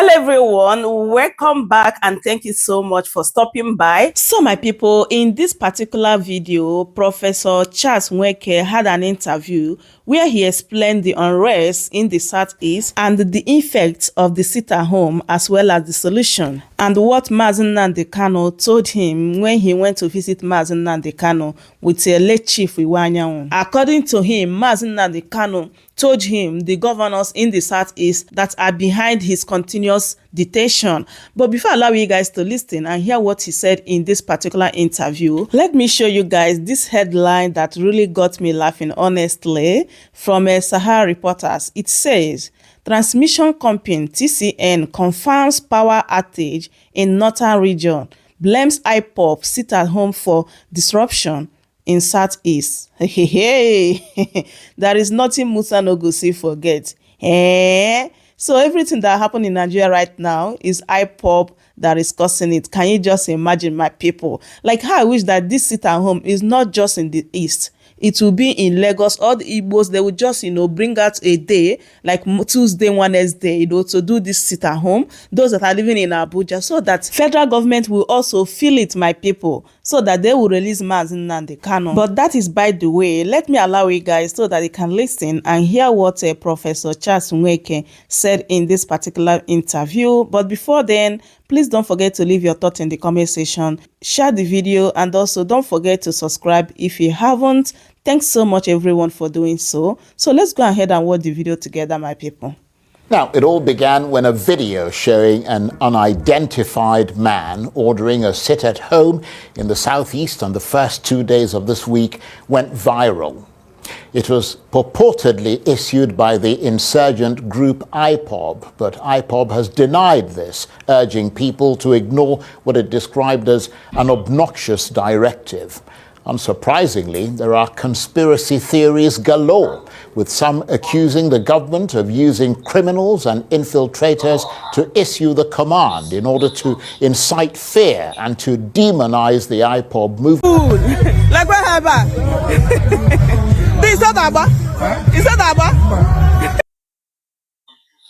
Hello everyone, welcome back and thank you so much for stopping by. So my people, in this particular video, Professor Charles Nweke had an interview where he explained the unrest in the Southeast and the effects of the sit-at-home as well as the solution, and what Nnamdi Kanu told him when he went to visit Nnamdi Kanu with a late chief Iwanyanwu. According to him, Nnamdi Kanu told him the governors in the Southeast that are behind his continuous detention. But before I allow you guys to listen and hear what he said in this particular interview, let me show you guys this headline that really got me laughing, honestly, from Sahara Reporters. It says, Transmission Company TCN confirms power outage in Northern Region, blames IPOB sit-at-home for disruption in Southeast. Hey, there is nothing Musa no go see forget. So everything that happened in Nigeria right now is IPOB that is causing it. Can you just imagine, my people? Like, how I wish that this sit-at-home is not just in the East. It will be in Lagos. All the Igbos, they will just, bring out a day, like Tuesday, Wednesday, to do this sit-at-home. Those that are living in Abuja, so that federal government will also feel it, my people, so that they will release Nnamdi Kanu. But that is by the way. Let me allow you guys so that you can listen and hear what Professor Charles Nweke said in this particular interview. But before then, please don't forget to leave your thoughts in the comment section, share the video, and also don't forget to subscribe if you haven't. Thanks so much everyone for doing so. So let's go ahead and watch the video together, my people. Now, it all began when a video showing an unidentified man ordering a sit-at-home in the Southeast on the first 2 days of this week went viral. It was purportedly issued by the insurgent group IPOB, but IPOB has denied this, urging people to ignore what it described as an obnoxious directive. Unsurprisingly, there are conspiracy theories galore, with some accusing the government of using criminals and infiltrators to issue the command in order to incite fear and to demonize the IPOB movement. Like what happened? Is that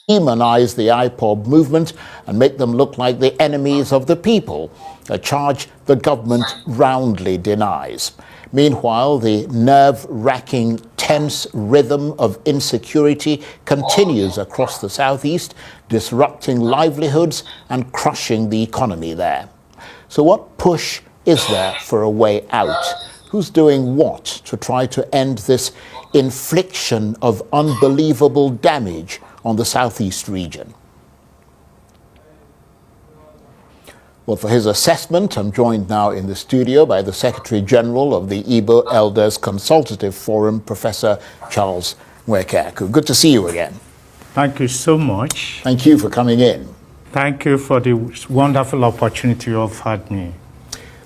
Demonize the IPOB movement and make them look like the enemies of the people, a charge the government roundly denies. Meanwhile, the nerve-wracking, tense rhythm of insecurity continues across the Southeast, disrupting livelihoods and crushing the economy there. So what push is there for a way out? Who's doing what to try to end this infliction of unbelievable damage on the Southeast region? Well, for his assessment, I'm joined now in the studio by the Secretary General of the Igbo Elders Consultative Forum, Professor Charles Nweke. Good to see you again. Thank you so much. Thank you for coming in. Thank you for the wonderful opportunity you offered me.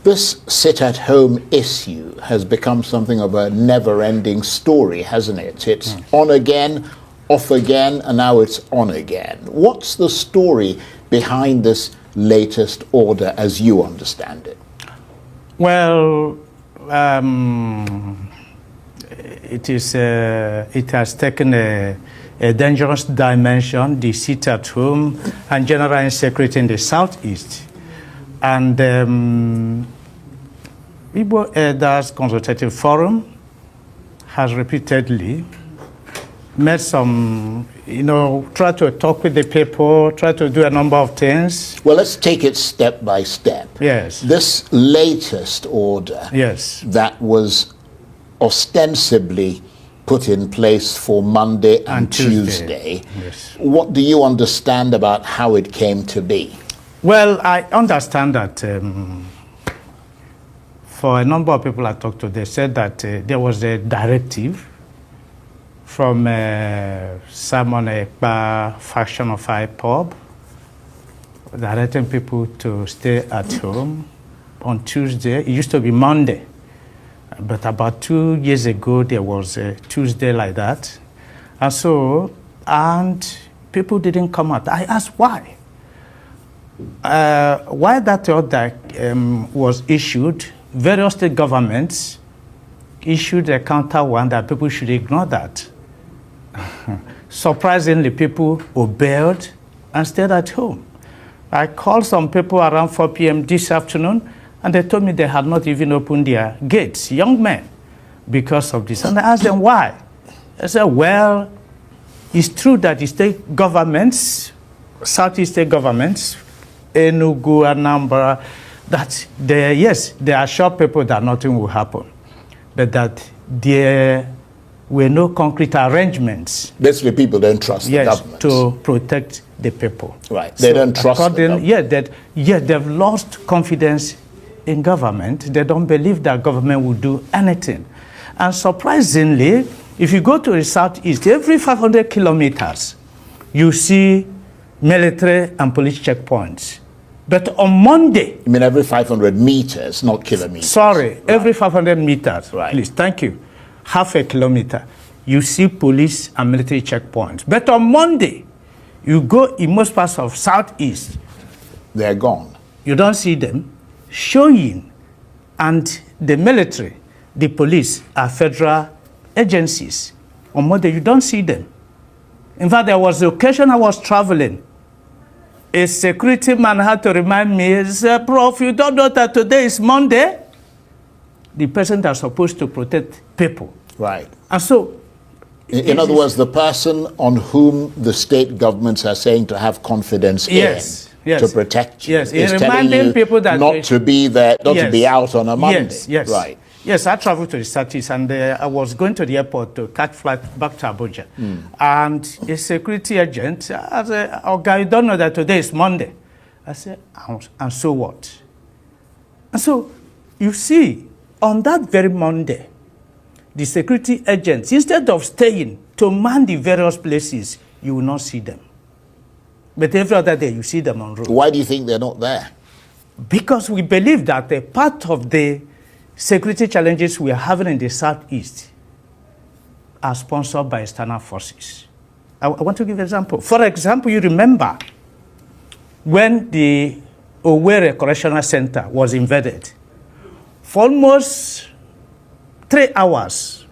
This sit-at-home issue has become something of a never-ending story, hasn't it? It's on again, off again, and now it's on again. What's the story behind this latest order as you understand it? Well, it has taken a dangerous dimension, the sit-at-home and general insecurity in the Southeast. And Igbo Elders Consultative Forum has repeatedly made some, try to talk with the people, try to do a number of things. Well, let's take it step by step. Yes. This latest order, yes, that was ostensibly put in place for Monday and Tuesday. Yes. What do you understand about how it came to be? Well, I understand that for a number of people I talked to, they said that there was a directive from Simon Ekpa faction of IPOB directing people to stay at home on Tuesday. It used to be Monday, but about 2 years ago, there was a Tuesday like that. And people didn't come out. I asked why. Why that order was issued, various state governments issued a counter one that people should ignore that. Surprisingly, people obeyed and stayed at home. I called some people around 4 p.m. this afternoon, and they told me they had not even opened their gates, young men, because of this. And I asked them why. I said, well, it's true that the state governments, Southeast state governments, Enugu, Anambra, that they assure people that nothing will happen, but that there were no concrete arrangements. Basically, people don't trust the government to protect the people. Right, they don't trust the government. They've lost confidence in government. They don't believe that government will do anything. And surprisingly, if you go to the southeast, every 500 kilometers, you see military and police checkpoints. But on Monday... You mean every 500 meters, not kilometers? Sorry, right. Every 500 meters. Right. Please, thank you. Half a kilometer, you see police and military checkpoints. But on Monday, you go in most parts of southeast. They're gone. You don't see them showing. And the military, the police are federal agencies. On Monday, you don't see them. In fact, there was the occasion I was traveling. A security man had to remind me, he said, Prof, you don't know that today is Monday? The person that's supposed to protect people. Right. And so... In other words, the person on whom the state governments are saying to have confidence to protect you is telling you people that not to be there, not to be out on a Monday. Yes. Right. Yes, I traveled to the Southeast, and I was going to the airport to catch flight back to Abuja. And a security agent, I said, oh, guy, you don't know that today is Monday. I said, and so what? And so, you see, on that very Monday, the security agents, instead of staying to man the various places, you will not see them. But every other day, you see them on road. Why do you think they're not there? Because we believe that a part of the security challenges we are having in the Southeast are sponsored by external forces. I want to give an example. For example, you remember when the Owerri Correctional Center was invaded. For almost 3 hours,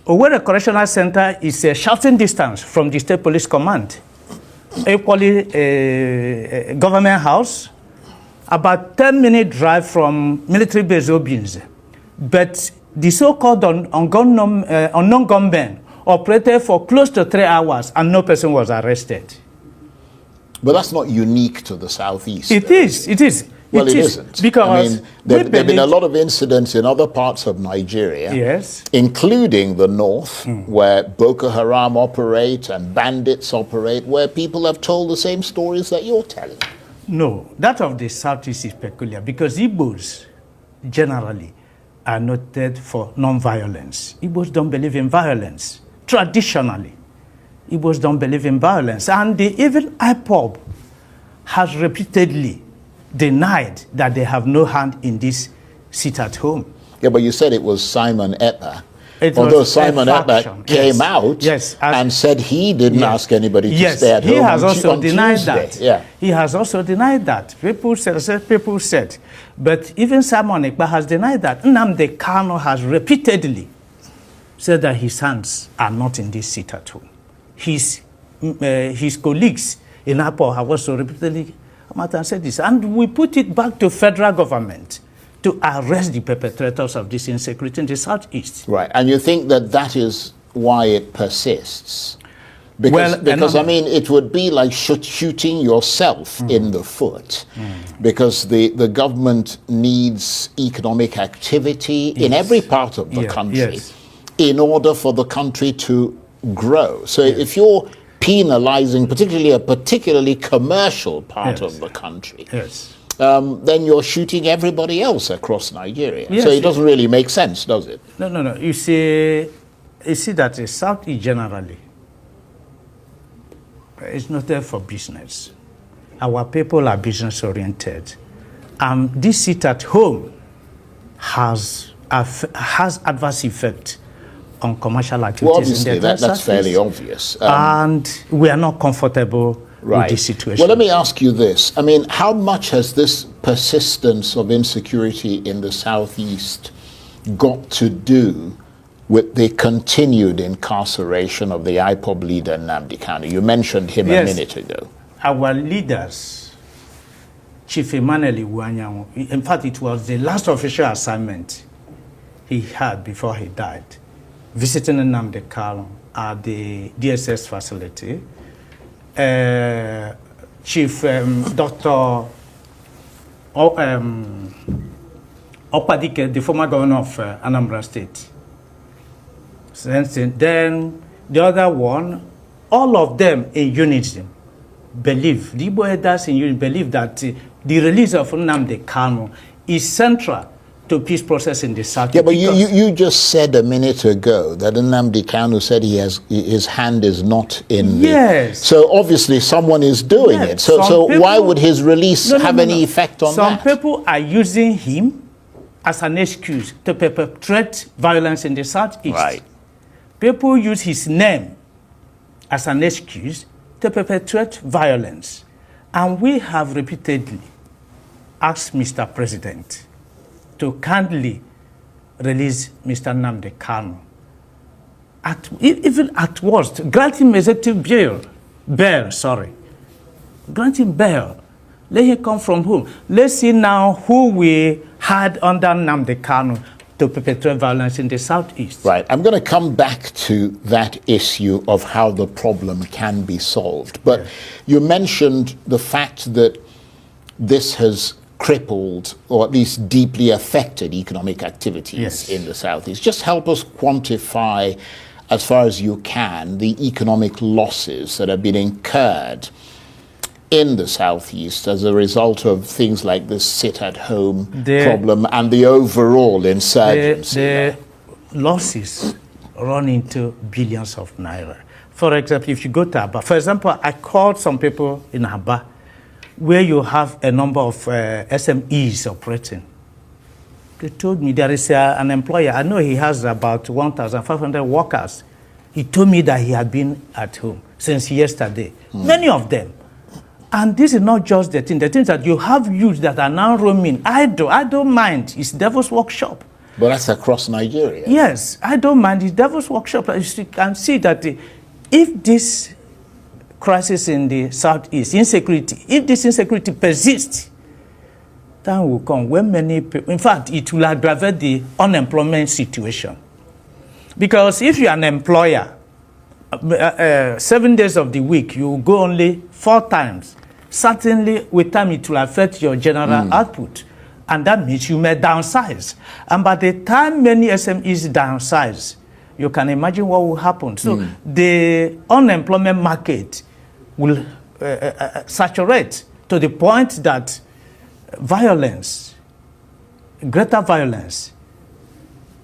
Owerri Correctional Center is a shouting distance from the State Police Command, equally a government house, about 10-minute drive from military base Obins. But the so-called unknown gunmen operated for close to 3 hours and no person was arrested. But that's not unique to the Southeast. It is. Well, it isn't. Because there have been a lot of incidents in other parts of Nigeria, yes, including the north, where Boko Haram operate and bandits operate, where people have told the same stories that you're telling. No, that of the Southeast is peculiar because Igbos generally are noted for non-violence. Igbos don't believe in violence. Traditionally, Igbos don't believe in violence. And even IPOB has repeatedly denied that they have no hand in this sit at home. Yeah, but you said it was Simon Ekpa. Although Simon Ekpa came out and said he didn't ask anybody to stay at home. He has also denied that. Yeah. He has also denied that. People said. But even Simon Ekpa has denied that. Nnamdi Kanu has repeatedly said that his hands are not in this sit at home. His colleagues in Apple have also repeatedly come out and said this. And we put it back to federal government to arrest the perpetrators of this insecurity in the Southeast. Right, and you think that that is why it persists? Because I mean, it would be like shooting yourself in the foot, because the government needs economic activity in every part of the country in order for the country to grow. So if you're penalizing particularly a particularly commercial part of the country, then you're shooting everybody else across Nigeria. So it doesn't really make sense, does it? No. You see that the Southeast generally is not there for business. Our people are business oriented. This sit at home has adverse effect on commercial activities. Well, obviously, that's fairly obvious. And we are not comfortable with this situation. Well, let me ask you this. I mean, how much has this persistence of insecurity in the Southeast got to do with the continued incarceration of the IPOB leader Nnamdi Kanu? You mentioned him a minute ago. Our leaders, Chief Emmanuel Iwanyanwu, in fact, it was the last official assignment he had before he died, visiting Nnamdi Kanu at the DSS facility. Chief Dr. Opadike, the former governor of Anambra State. Then the other one, all of them in unity believe, the Igbo elders in unity believe that the release of Nnamdi Kanu is central to peace process in the South. Yeah, but you just said a minute ago that Nnamdi Kanu said his hand is not in yes. So obviously someone is doing it. So people, why would his release have any effect on that? Some people are using him as an excuse to perpetrate violence in the Southeast. Right. People use his name as an excuse to perpetrate violence. And we have repeatedly asked Mr. President to kindly release Mr. Nnamdi Kanu. Even at worst, grant him executive bail. Grant him bail. Let him come from home. Let's see now who we had under Nnamdi Kanu to perpetrate violence in the Southeast. Right. I'm going to come back to that issue of how the problem can be solved. But you mentioned the fact that this has crippled or at least deeply affected economic activities in the Southeast. Just help us quantify, as far as you can, the economic losses that have been incurred in the Southeast as a result of things like this sit-at-home problem and the overall insurgency. The losses run into billions of naira. For example, if you go to Aba, for example, I called some people in Aba where you have a number of SMEs operating. They told me there is an employer, I know he has about 1,500 workers. He told me that he had been at home since yesterday. Many of them. And this is not just the things that you have youth that are now roaming. I don't mind. It's Devil's Workshop. But that's across Nigeria. Yes, I don't mind. It's Devil's Workshop. You can see that if this crisis in the Southeast, if this insecurity persists, time will come when many people, in fact, it will aggravate the unemployment situation. Because if you're an employer, 7 days of the week, you go only 4 times. Certainly, with time, it will affect your general output. And that means you may downsize. And by the time many SMEs downsize, you can imagine what will happen. So the unemployment market will saturate to the point that violence, greater violence,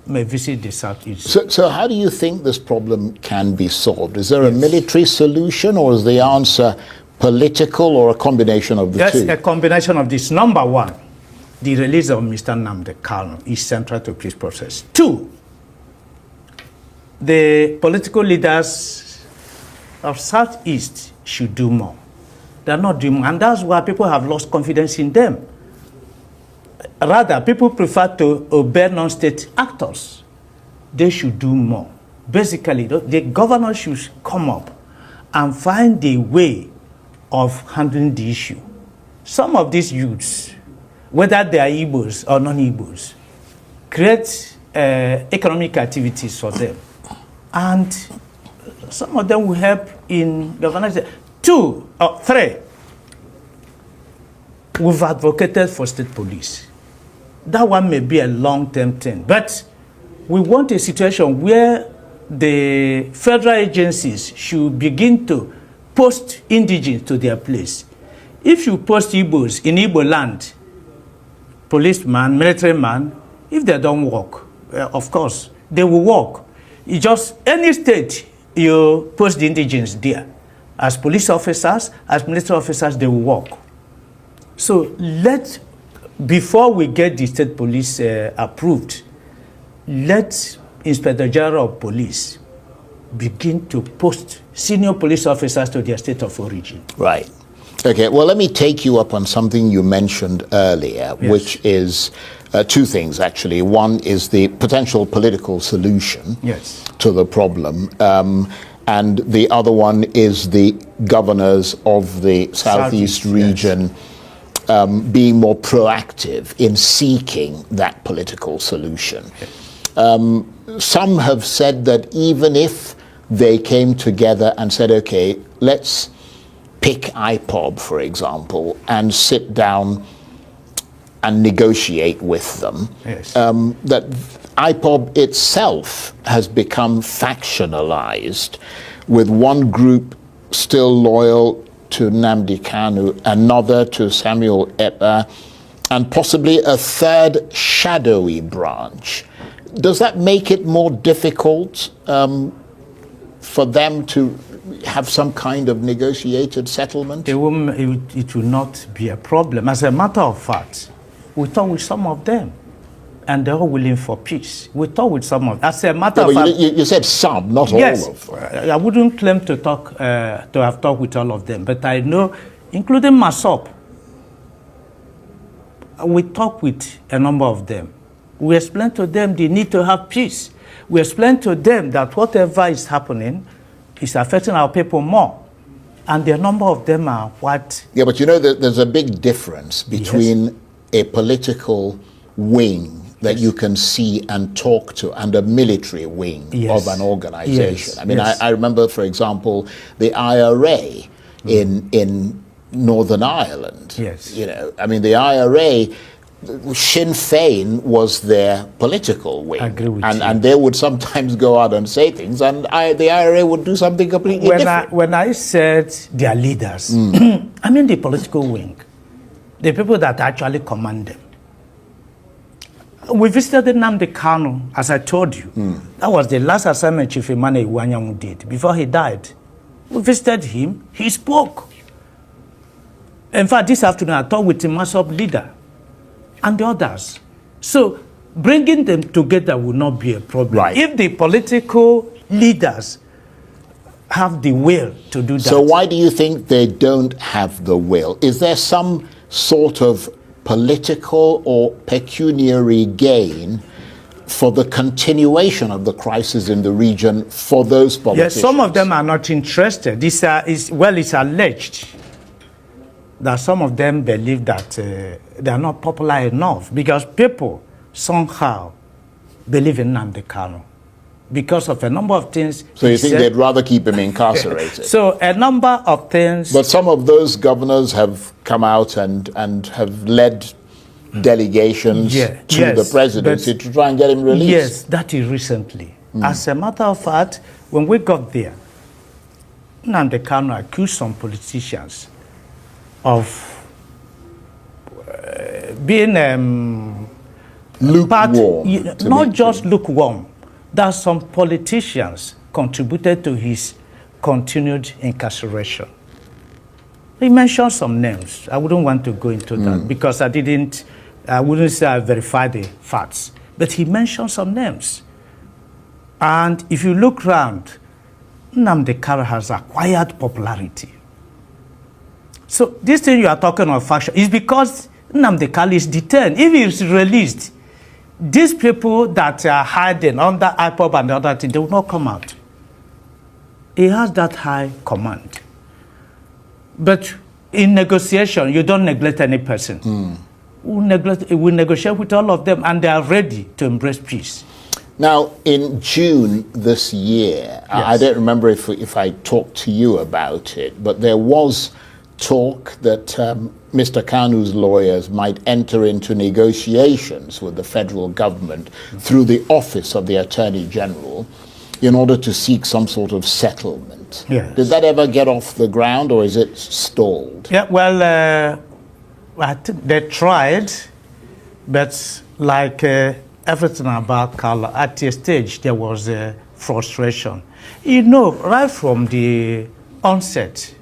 may visit the Southeast. So how do you think this problem can be solved? Is there a military solution, or is the answer political, or a combination of the two? That's a combination of this. Number one, the release of Mr. Nnamdi Kanu is central to peace process. 2, the political leaders of Southeast should do more. They're not doing more, and that's why people have lost confidence in them. Rather, people prefer to obey non-state actors. They should do more. Basically, the governor should come up and find a way of handling the issue. Some of these youths, whether they are Igbos or non-Igbos, create economic activities for them. And some of them will help in governance. 2 or 3, we've advocated for state police. That one may be a long-term thing, but we want a situation where the federal agencies should begin to post indigents to their place. If you post Igbos in Igbo land, policeman, military man, if they don't work, of course, they will work. It's just any state, you post the indigents there. As police officers, as military officers, they will work. So before we get the state police approved, let Inspector General of Police begin to post senior police officers to their state of origin. Right. Okay, well, let me take you up on something you mentioned earlier, Yes. which is two things, actually. One is the potential political solution Yes. to the problem, and the other one is the governors of the Southeast region being more proactive in seeking that political solution. Some have said that even if they came together and said, okay, let's pick IPOB, for example, and sit down and negotiate with them, Yes. that IPOB itself has become factionalized, with one group still loyal to Nnamdi Kanu, another to Samuel Etta, and possibly a third shadowy branch. Does that make it more difficult for them to have some kind of negotiated settlement? It will not be a problem. As a matter of fact, we talked with some of them, and they're all willing for peace. We talked with some of them. As a matter of fact, you said some, not yes, all of them. I wouldn't claim to have talked with all of them, but I know, including myself, we talked with a number of them. We explained to them the need to have peace. We explained to them that whatever is happening is affecting our people more. And the number of them are what? Yeah, but you know, there's a big difference between a political wing that you can see and talk to and a military wing of an organization. Yes. I mean, I remember, for example, the IRA in Northern Ireland. Yes. You know, I mean, the IRA, Sinn Féin was their political wing. I agree with you. And they would sometimes go out and say things, and the IRA would do something completely different. When I said their leaders, I mean the political wing, the people that actually command them. We visited Nnamdi Kanu, as I told you. That was the last assignment Chief Emmanuel Iwanyanwu did before he died. We visited him, he spoke. In fact, this afternoon I talked with the MASOP leader and the others. So bringing them together will not be a problem. Right. If the political leaders have the will to do that. So why do you think they don't have the will? Is there some sort of political or pecuniary gain for the continuation of the crisis in the region for those politicians? Yes, some of them are not interested. It's alleged that some of them believe that they are not popular enough because people somehow believe in Nnamdi Kanu because of a number of things. So you think they'd rather keep him incarcerated? So a number of things. But some of those governors have come out and have led delegations to the presidency to try and get him released. Yes, that is recently. As a matter of fact, when we got there, Nnamdi Kanu accused some politicians of being lukewarm. Not just lukewarm. That some politicians contributed to his continued incarceration. He mentioned some names. I wouldn't want to go into that because I wouldn't say I verified the facts. But he mentioned some names. And if you look around, Nnamdi Kanu has acquired popularity. So this thing you are talking of faction is because Nnamdi Kanu is detained. If he is released, these people that are hiding under IPOB and the other thing, they will not come out. He has that high command. But in negotiation, you don't neglect any person. We negotiate with all of them, and they are ready to embrace peace. Now, in June this year, I don't remember if I talked to you about it, but there was talk that Mr. Kanu's lawyers might enter into negotiations with the federal government through the office of the Attorney General in order to seek some sort of settlement. Yes. Did that ever get off the ground, or is it stalled? Yeah, well, I think they tried, but like everything about Carla, at a stage there was frustration. You know, right from the onset,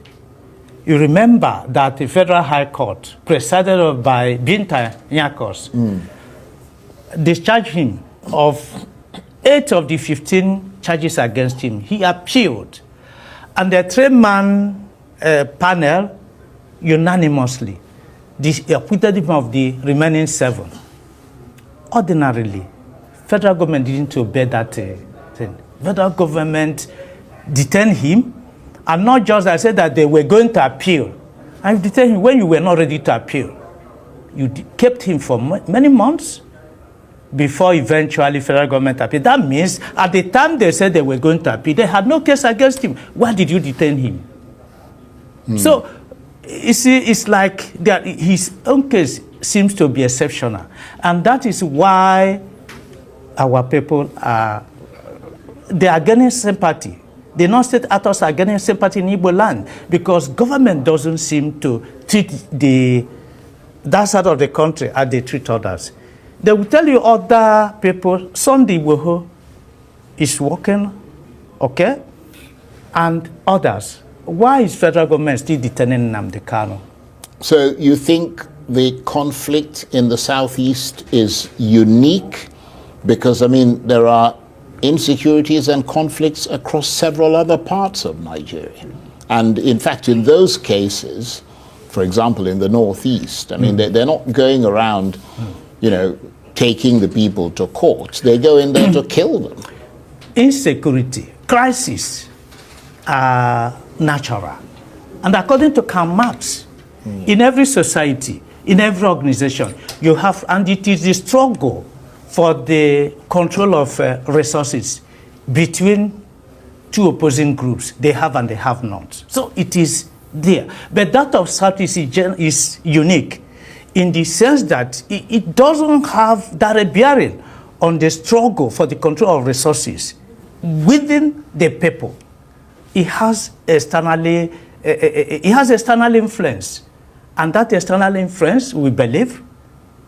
you remember that the Federal High Court, presided by Binta Nyakos, discharged him of 8 of the 15 charges against him. He appealed. And the 3-man panel unanimously. They acquitted him of the remaining 7. Ordinarily, federal government didn't obey that thing. Federal government detained him, and not just I said that they were going to appeal. And detained him when you were not ready to appeal. You kept him for many months before eventually federal government appealed. That means at the time they said they were going to appeal, they had no case against him. Why did you detain him? So, you see, it's like that his own case seems to be exceptional. And that is why our people they are gaining sympathy. The non-state actors are getting sympathy in Igbo land because government doesn't seem to treat that side of the country as they treat others. They will tell you other people, Sunday Igboho is working, okay, and others. Why is federal government still detaining Nnamdi Kanu? So you think the conflict in the southeast is unique? Because, I mean, there are insecurities and conflicts across several other parts of Nigeria. And in fact, in those cases, for example, in the northeast, I mean, they're not going around, you know, taking the people to court. They go in there to kill them. Insecurity, crisis are natural. And according to Karl Marx, in every society, in every organization, you have, and it is the struggle for the control of resources between two opposing groups, they have and they have not. So it is there. But that of Southeast is unique in the sense that it doesn't have that bearing on the struggle for the control of resources within the people. It has external influence. And that external influence, we believe,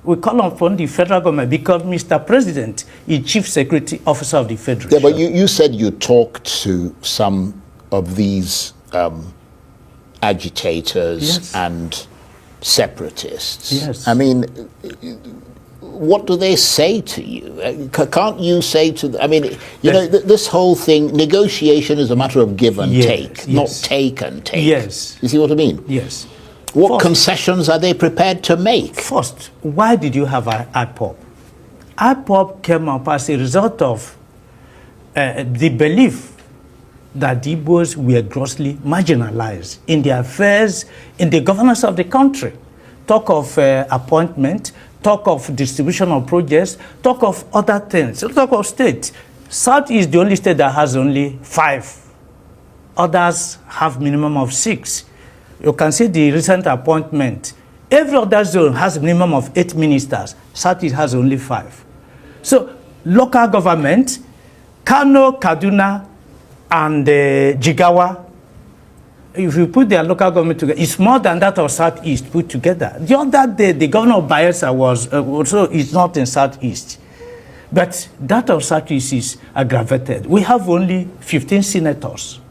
we call upon the federal government because Mr. President is Chief Security Officer of the Federation. Yeah, but you said you talked to some of these agitators Yes. and separatists. Yes. I mean, what do they say to you? Can't you say to them, I mean, you know, this whole thing, negotiation is a matter of give and take, not take and take. Yes. You see what I mean? Yes. What concessions are they prepared to make? First, why did you have IPOB? IPOB came up as a result of the belief that the Igbos were grossly marginalized in the affairs, in the governance of the country. Talk of appointment, talk of distribution of projects, talk of other things, talk of state. South is the only state that has only 5. Others have minimum of 6. You can see the recent appointment. Every other zone has a minimum of 8 ministers. Southeast has only 5. So local government, Kano, Kaduna, and Jigawa, if you put their local government together, it's more than that of Southeast put together. The other day, the governor of Bayelsa was also is not in Southeast. But that of Southeast is aggravated. We have only 15 senators.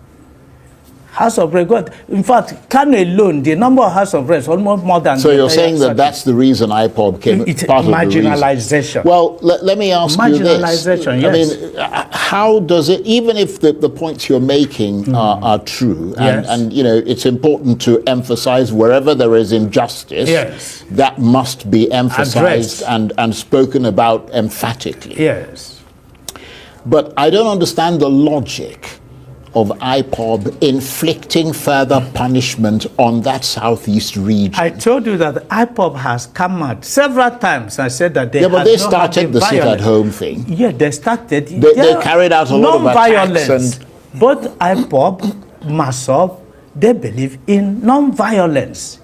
House of Reps. In fact, Kano alone, the number of House of Reps almost more than. So you're saying that that's the reason IPOB came. It's part marginalization. Of the reason. Well, let me ask you this. Marginalization, yes. I mean, how does it? Even if the points you're making are true, and you know, it's important to emphasize wherever there is injustice, that must be emphasized and spoken about emphatically. Yes. But I don't understand the logic of IPOB inflicting further punishment on that southeast region. I told you that IPOB has come out several times and said that they but they started the sit-at-home thing. Yeah, they started. They carried out a lot of attacks. And both IPOB, MASOB, they believe in non-violence.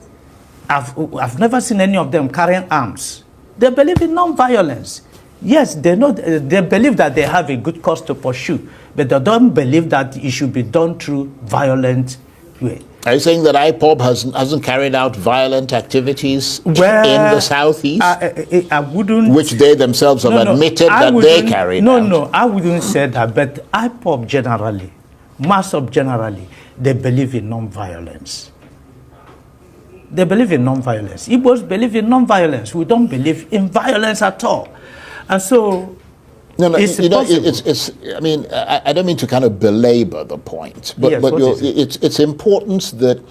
I've never seen any of them carrying arms. They believe in non-violence. Yes, they believe that they have a good cause to pursue, but they don't believe that it should be done through violent way. Are you saying that IPOB hasn't carried out violent activities in the southeast? I wouldn't. Which they themselves have admitted that they carried out. No, I wouldn't say that. But IPOB generally, MASOB generally, they believe in non-violence. They believe in non-violence. Igbos believe in non-violence. We don't believe in violence at all. And so, it's I mean, I don't mean to kind of belabor the point, but it's important that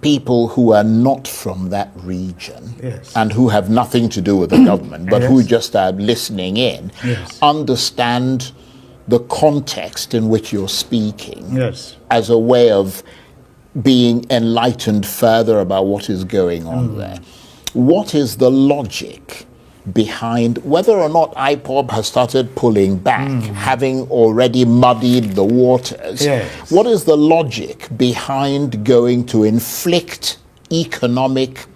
people who are not from that region Yes. and who have nothing to do with the government, but who Yes. just are listening in, Yes. understand the context in which you're speaking Yes. as a way of being enlightened further about what is going on there. What is the logic behind whether or not IPOB has started pulling back, having already muddied the waters? Yes. What is the logic behind going to inflict economic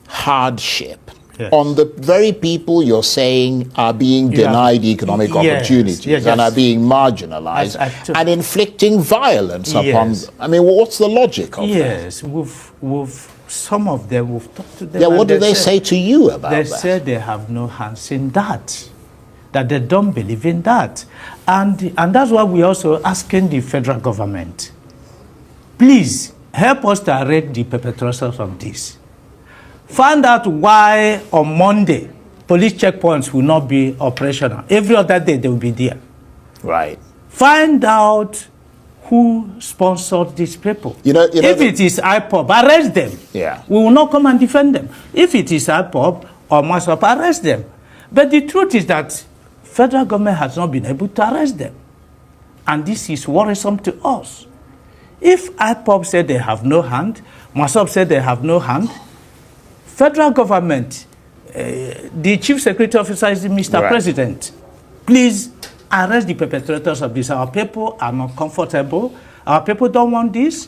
hardship Yes. on the very people you're saying are being denied economic Yes. opportunities Yes, and are yes. being marginalized I and inflicting violence upon Yes. them? I mean, what's the logic of that? Yes, we've some of them, we've talked to them. Yeah, and what do they say to you about They that? say they have no hands in that they don't believe in that. And that's why we're also asking the federal government, please help us to arrest the perpetrators of this. Find out why on Monday police checkpoints will not be operational. Every other day they will be there. Right. Find out who sponsored these people. You know if it is IPOB, arrest them. Yeah. We will not come and defend them. If it is IPOB or MASOP, arrest them. But the truth is that federal government has not been able to arrest them. And this is worrisome to us. If IPOB said they have no hand, MASOP said they have no hand, federal government, the chief security officer is Mr. Right. President. Please arrest the perpetrators of this. Our people are not comfortable. Our people don't want this.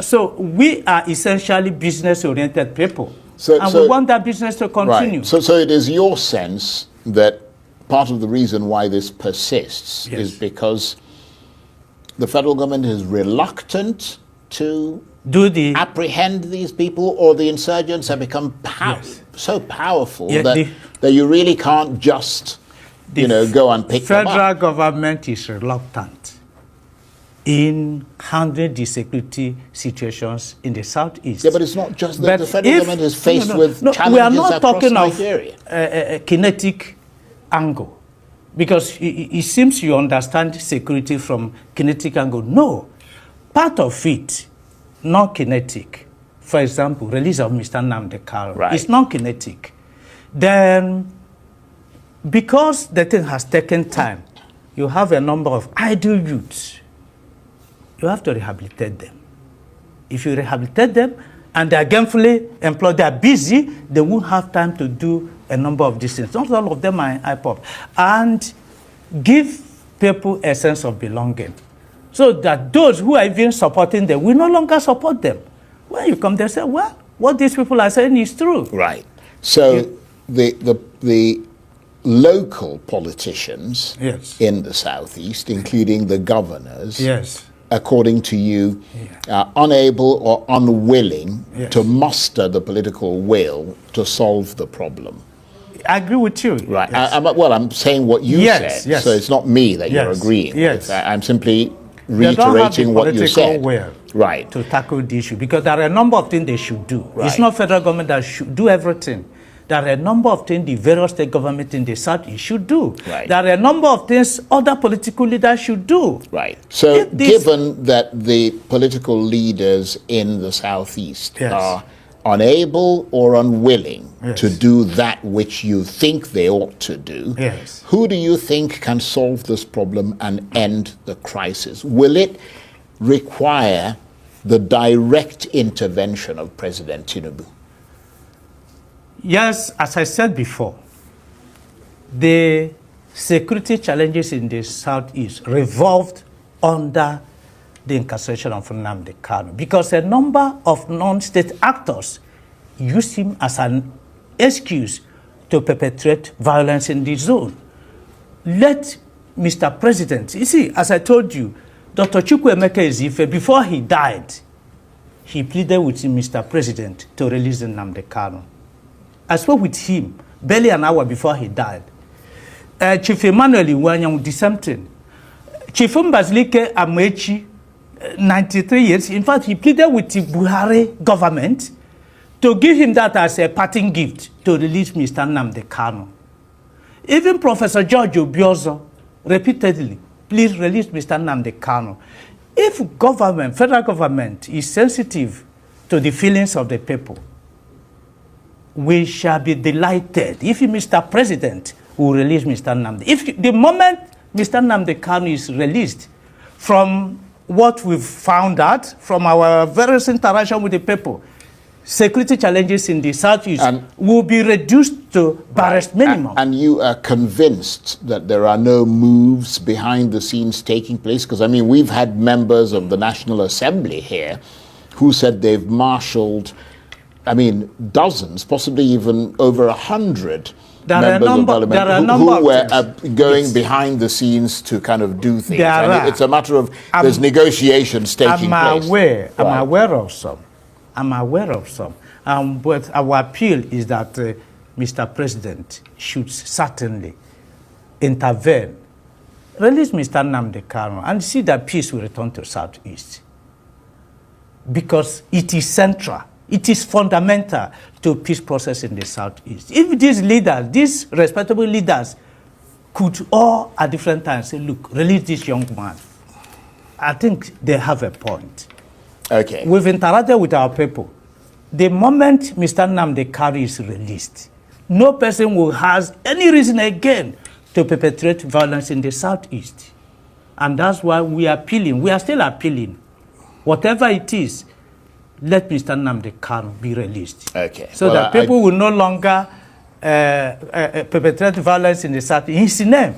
So we are essentially business-oriented people. And we want that business to continue. Right. So it is your sense that part of the reason why this persists Yes. is because the federal government is reluctant to Do the apprehend these people, or the insurgents have become Yes. so powerful Yeah, that you really can't just go and pick them federal up. government is reluctant in handling the security situations in the southeast. Yeah, but it's not just that But the federal government is faced with we are challenges not across talking Nigeria. of a kinetic angle, because it seems you understand security from kinetic angle. No, part of it, non-kinetic. For example, release of Mr. Nnamdi Kanu. Right. It's non-kinetic. Then, because the thing has taken time, you have a number of idle youths. You have to rehabilitate them. If you rehabilitate them and they are gainfully employed, they are busy, they won't have time to do a number of these things. Not all of them are in IPOB. And give people a sense of belonging, so that those who are even supporting them will no longer support them. When you come there, say, well, what these people are saying is true. Right. So the local politicians Yes. in the southeast, including the governors, Yes. according to you, are unable or unwilling Yes. to muster the political will to solve the problem. I agree with you. Right. Yes. I'm saying what you Yes, said, yes. so it's not me that you're Yes, agreeing yes. with. I'm simply They don't have the reiterating what you political said. will Right. to tackle the issue, because there are a number of things they should do. Right. It's not federal government that should do everything. There are a number of things the various state government in the south should do. Right. There are a number of things other political leaders should do. Right. So, If this- given that the political leaders in the southeast Yes. are unable or unwilling Yes. to do that which you think they ought to do, Yes. who do you think can solve this problem and end the crisis? Will it require the direct intervention of President Tinubu? Yes, as I said before, the security challenges in the southeast revolved under the incarceration of Nnamdi Kanu, because a number of non-state actors used him as an excuse to perpetrate violence in the zone. Let Mr. President, you see, as I told you, Dr. Chukwuemeka Ezife, before he died, he pleaded with Mr. President to release Nnamdi Kanu. I spoke with him barely an hour before he died. Chief Emmanuel Iwanyang did something. Chief Mbazilike Amechi, 93 years, in fact, he pleaded with the Buhari government to give him that as a parting gift to release Mr. Nnamdi Kanu. Even Professor George Obiozo repeatedly, please release Mr. Nnamdi Kanu. If government, federal government, is sensitive to the feelings of the people, we shall be delighted if Mr. President will release Mr. Nnamdi. If the moment Mr. Nnamdi Kanu is released, from what we've found out from our various interaction with the people, security challenges in the Southeast will be reduced to barest minimum. And you are convinced that there are no moves behind the scenes taking place? Because, I mean, we've had members of the National Assembly here who said they've marshaled, I mean, dozens, possibly even over 100 members of parliament who were going behind the scenes to kind of do things. And it's a matter of there's negotiations taking place. I'm aware of some. But our appeal is that Mr. President should certainly intervene, release Mr. Nnamdi Kanu, and see that peace will return to Southeast. Because it is central. It is fundamental to peace process in the Southeast. If these leaders, these respectable leaders, could all at different times say, look, release this young man, I think they have a point. Okay. We've interacted with our people. The moment Mr. Nnamdi Kanu is released, no person will have any reason again to perpetrate violence in the Southeast. And that's why we are appealing. We are still appealing. Whatever it is, let Mr. Nnamdi Kanu be released. Okay. So that people will no longer perpetrate violence in the Southeast in his name.